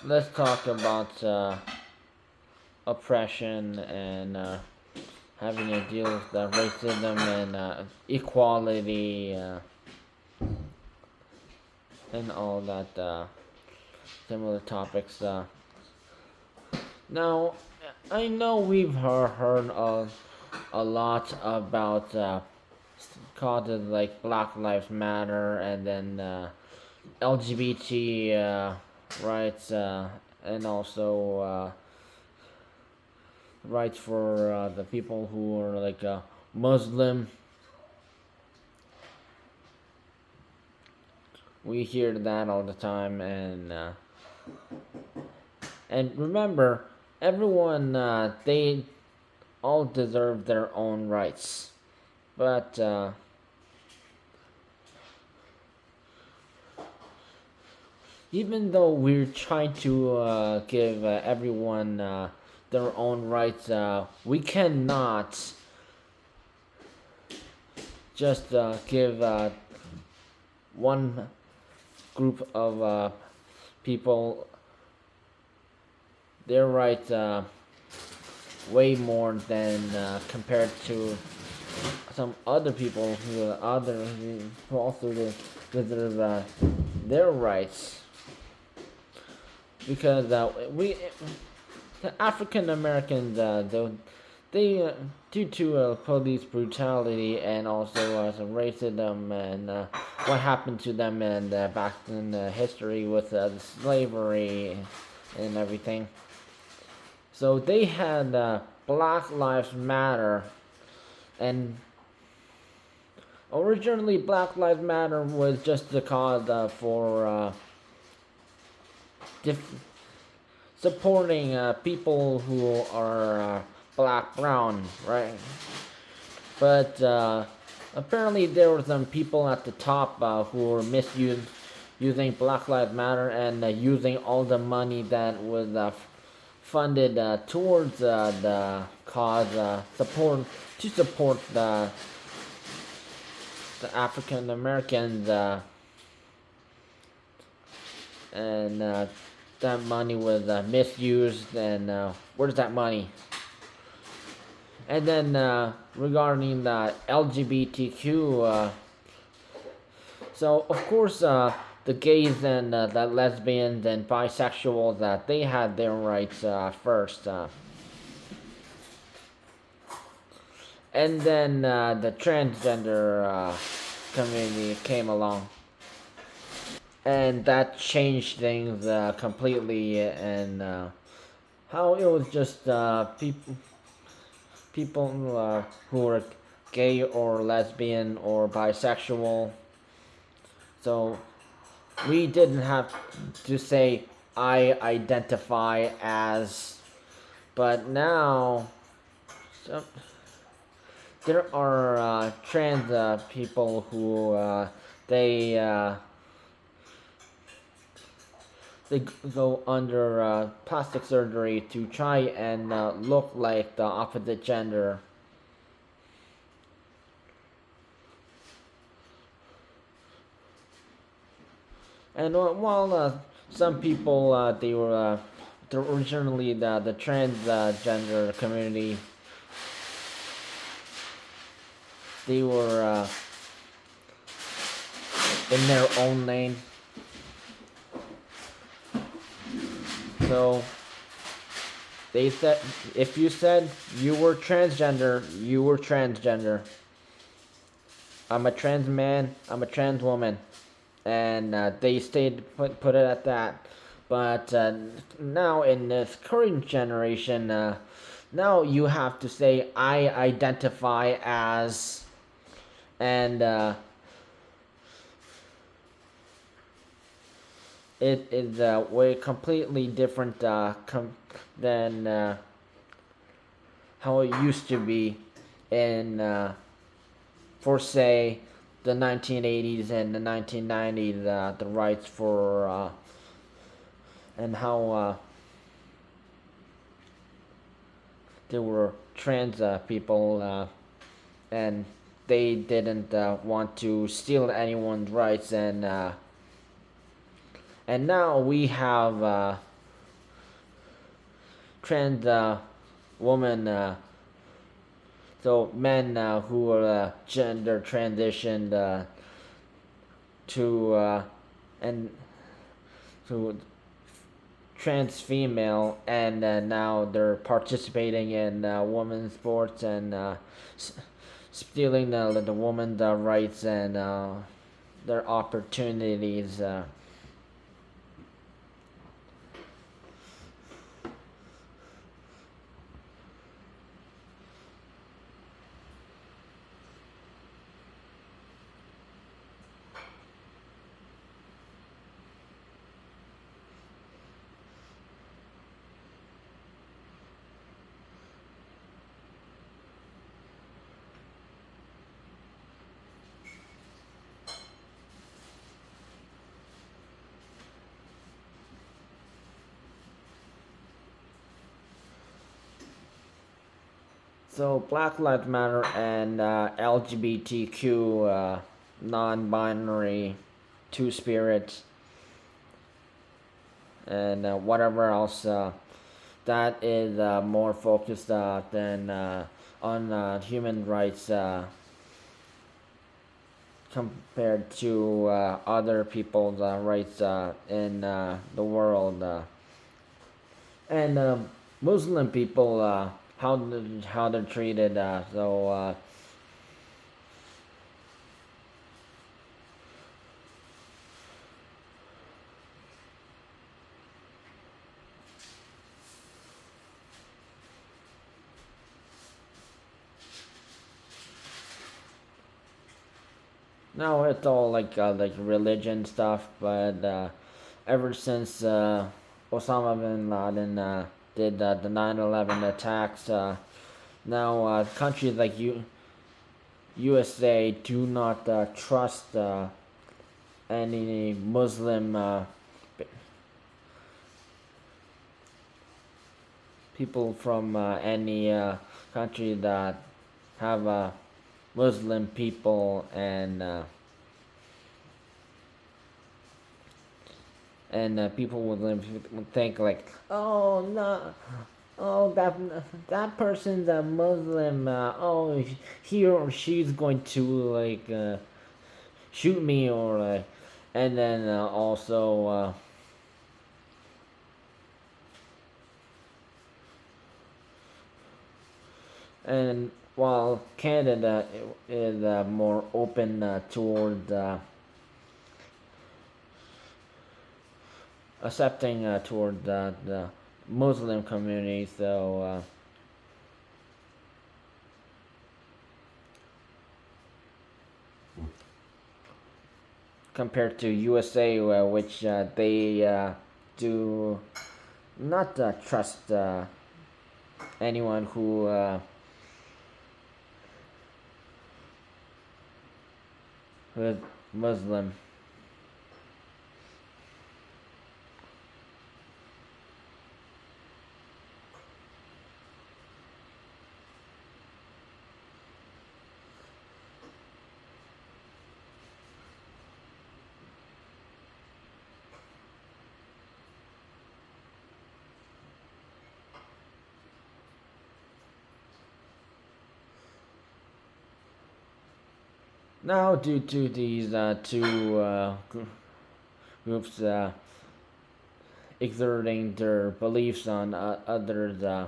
let's talk about oppression and having to deal with racism and equality and all that similar topics. Now, I know we've heard a lot about causes like Black Lives Matter and then LGBT rights and also rights for the people who are like Muslim. We hear that all the time, and remember, everyone they all deserve their own rights, but even though we're trying to give everyone their own rights, we cannot just give one group of people their rights way more than compared to some other people who also deserve their rights, because we the African Americans they due to police brutality and also some racism and what happened to them and back in history with slavery and everything. So they had Black Lives Matter, and originally Black Lives Matter was just the cause for supporting people who are black, brown, right? But apparently there were some people at the top who were using Black Lives Matter and using all the money that was funded towards the cause support the African Americans and that money was misused, and where's that money? And then regarding the LGBTQ, so of course the gays and the lesbians and bisexuals that they had their rights first, and then the transgender community came along, and that changed things completely, and how it was just people who were gay or lesbian or bisexual. So we didn't have to say I identify as, but now so, there are trans people who they they go under plastic surgery to try and look like the opposite gender. And while some people they were originally the transgender community, they were in their own lane. So they said if you said you were transgender, you were transgender. I'm a trans man. I'm a trans woman, and they stayed put it at that. But now in this current generation, now you have to say I identify as, and it is way completely different than how it used to be in for say the 1980s and the 1990s, the rights for and how there were trans people and they didn't want to steal anyone's rights, and now we have trans woman. So men who are gender transitioned to and to trans female, and now they're participating in women's sports and s- stealing the women's rights and their opportunities. So Black Lives Matter and LGBTQ, non-binary, two spirits, and whatever else that is more focused than on human rights compared to other people's rights in the world. And Muslim people, how they're treated. Now it's all like religion stuff, but ever since Osama bin Laden did the 9/11 attacks, now countries like USA do not trust any Muslim people from any country that have Muslim people and people would think like, oh no, oh that person's a Muslim. Oh, he or she's going to shoot me or and then also. And while Canada is more open toward accepting toward the Muslim community, so compared to USA, which they do not trust anyone who is Muslim. Now, due to these two groups exerting their beliefs on others,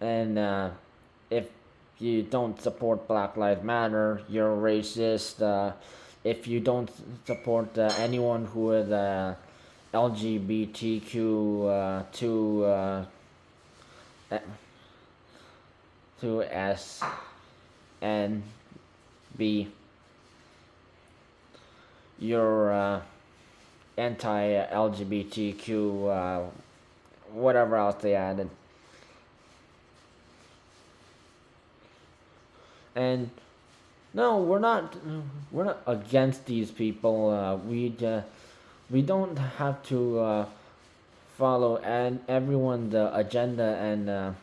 and if you don't support Black Lives Matter, you're racist. If you don't support anyone who is LGBTQ to S and B, you're anti-LGBTQ, whatever else they added. And no, we're not against these people. We don't have to follow and everyone's agenda and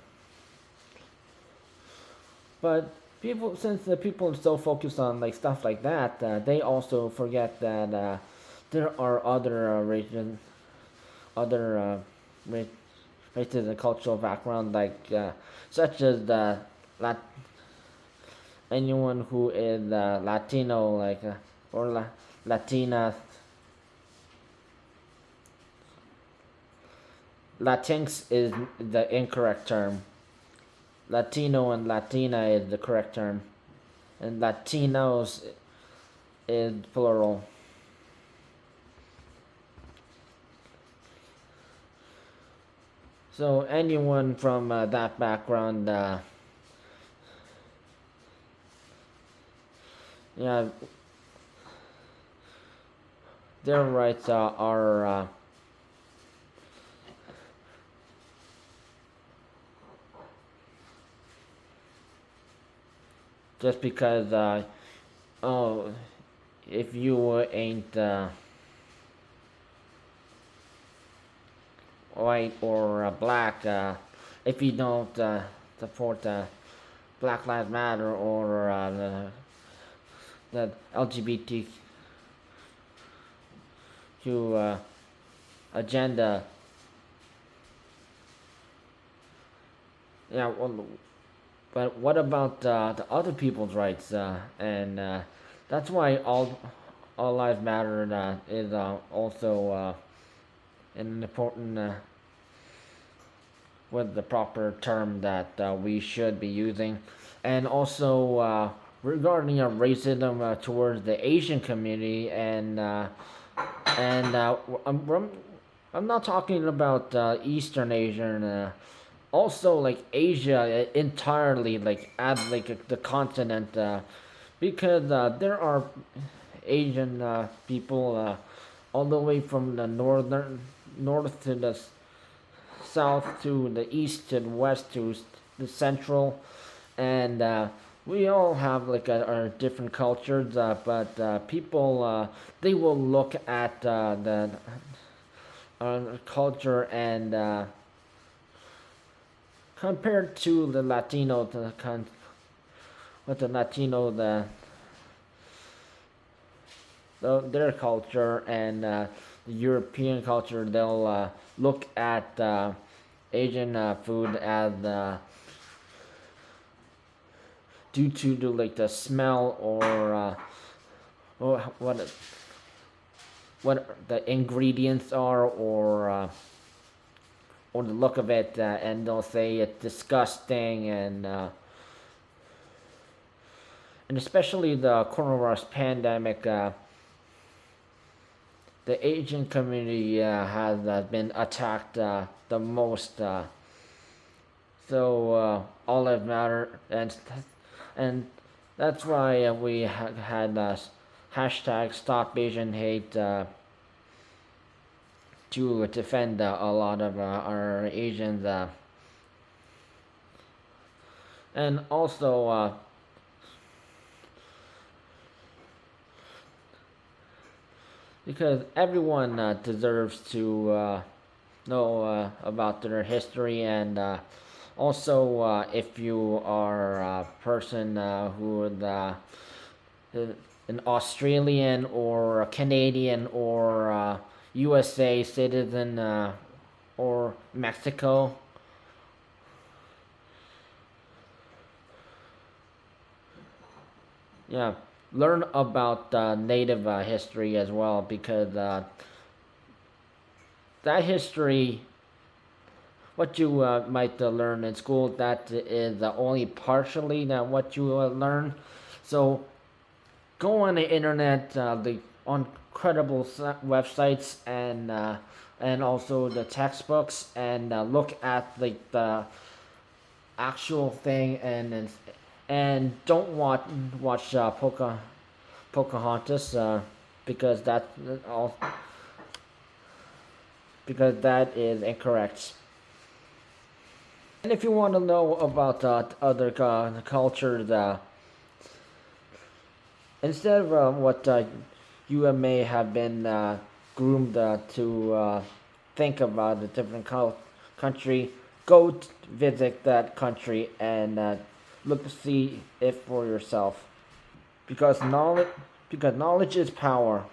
but people, since the people are so focused on like stuff like that, they also forget that there are other regions, other with races and cultural background, like such as Lat- anyone who is Latino, or Latina. Latinx is the incorrect term. Latino and Latina is the correct term, and Latinos is plural. So anyone from that background, yeah, their rights are just because oh, if you ain't white or black, if you don't support Black Lives Matter or the LGBTQ agenda, yeah, well, but what about the other people's rights? And that's why all lives matter is also an important with the proper term that we should be using, and also regarding racism towards the Asian community, and I'm not talking about Eastern Asian. Also, like Asia entirely, like as like the continent, because there are Asian people all the way from the north to the south to the east to the west to the central, and we all have like our different cultures, but people they will look at the culture and compared to the Latino, with the Latino their culture and the European culture, they'll look at Asian food as due to like the smell or what the ingredients are or the look of it, and they'll say it's disgusting and especially the coronavirus pandemic. The Asian community has been attacked the most. So all that matter, and that's why we had hashtag Stop Asian Hate to defend a lot of our Asians, and also because everyone deserves to know about their history, and also if you are a person who is an Australian or a Canadian or USA citizen or Mexico. Yeah, learn about native history as well, because that history, what you might learn in school, that is only partially what you learn. So go on the internet, on credible websites, and also the textbooks, and look at like the actual thing, and don't watch Pocahontas, because all because that is incorrect. And if you want to know about other cultures, instead of what you may have been groomed to think about a different country, go visit that country and look to see it for yourself. Because knowledge is power.